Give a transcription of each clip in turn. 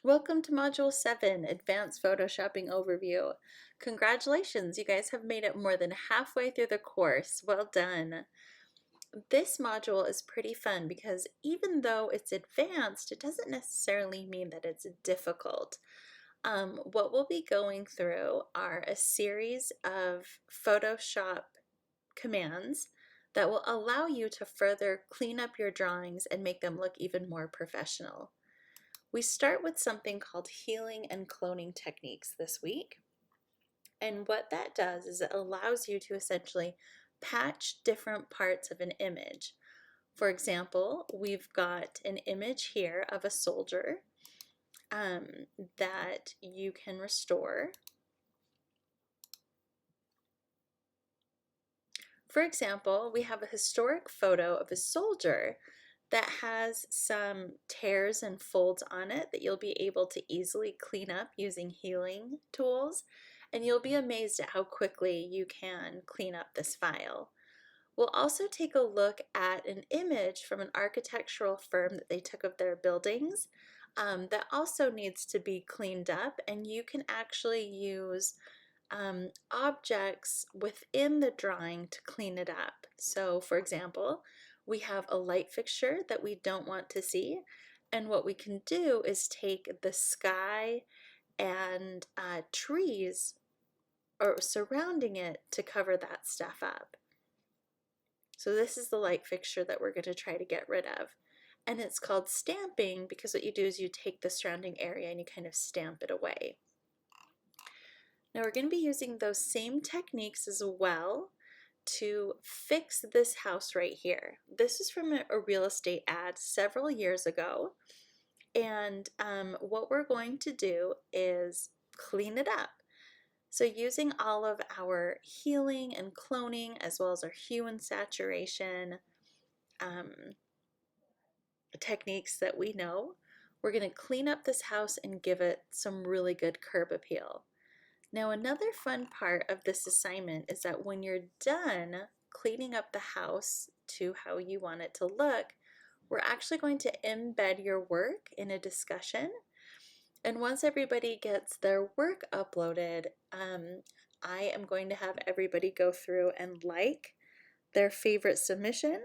Welcome to Module 7, Advanced Photoshopping Overview. Congratulations, you guys have made it more than halfway through the course. Well done. This module is pretty fun because even though it's advanced, it doesn't necessarily mean that it's difficult. What we'll be going through are a series of Photoshop commands that will allow you to further clean up your drawings and make them look even more professional. We start with something called healing and cloning techniques this week. And what that does is it allows you to essentially patch different parts of an image. For example, we've got an image here of a soldier that you can restore. For example, we have a historic photo of a soldier that has some tears and folds on it that you'll be able to easily clean up using healing tools, and you'll be amazed at how quickly you can clean up this file. We'll also take a look at an image from an architectural firm that they took of their buildings that also needs to be cleaned up, and you can actually use objects within the drawing to clean it up. So for example, we have a light fixture that we don't want to see, and what we can do is take the sky and trees or surrounding it to cover that stuff up. So this is the light fixture that we're going to try to get rid of. And it's called stamping because what you do is you take the surrounding area and you kind of stamp it away. Now we're going to be using those same techniques as well to fix this house right here. This is from a real estate ad several years ago, and what we're going to do is clean it up. So using all of our healing and cloning as well as our hue and saturation techniques that we know, we're going to clean up this house and give it some really good curb appeal. Now another fun part of this assignment is that when you're done cleaning up the house to how you want it to look, we're actually going to embed your work in a discussion. And once everybody gets their work uploaded, I am going to have everybody go through and like their favorite submission,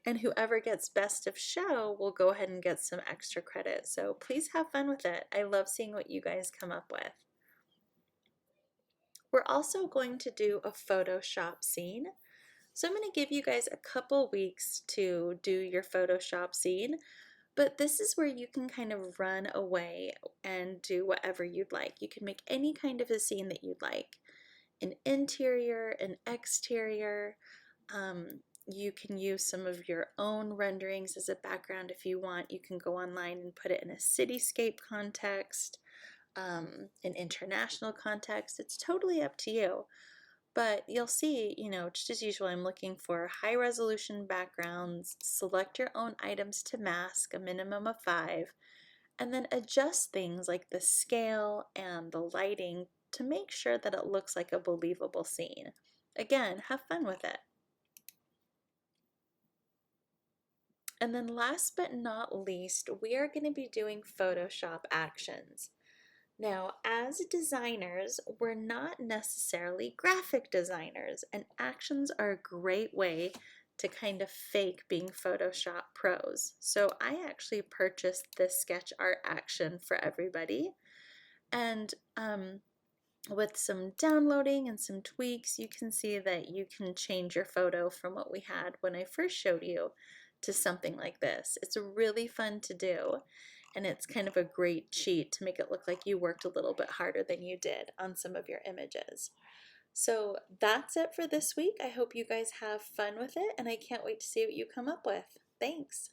and whoever gets best of show will go ahead and get some extra credit. So please have fun with it. I love seeing what you guys come up with. We're also going to do a Photoshop scene. So I'm going to give you guys a couple weeks to do your Photoshop scene, but this is where you can kind of run away and do whatever you'd like. You can make any kind of a scene that you'd like. An interior, an exterior. You can use some of your own renderings as a background if you want. You can go online and put it in a cityscape context. An international context. It's totally up to you. But you'll see, just as usual, I'm looking for high resolution backgrounds, select your own items to mask, a minimum of 5, and then adjust things like the scale and the lighting to make sure that it looks like a believable scene. Again, have fun with it. And then last but not least, we are going to be doing Photoshop actions. Now, as designers, we're not necessarily graphic designers, and actions are a great way to kind of fake being Photoshop pros. So I actually purchased this sketch art action for everybody, and with some downloading and some tweaks, you can see that you can change your photo from what we had when I first showed you to something like this. It's really fun to do, and it's kind of a great cheat to make it look like you worked a little bit harder than you did on some of your images. So that's it for this week. I hope you guys have fun with it, and I can't wait to see what you come up with. Thanks.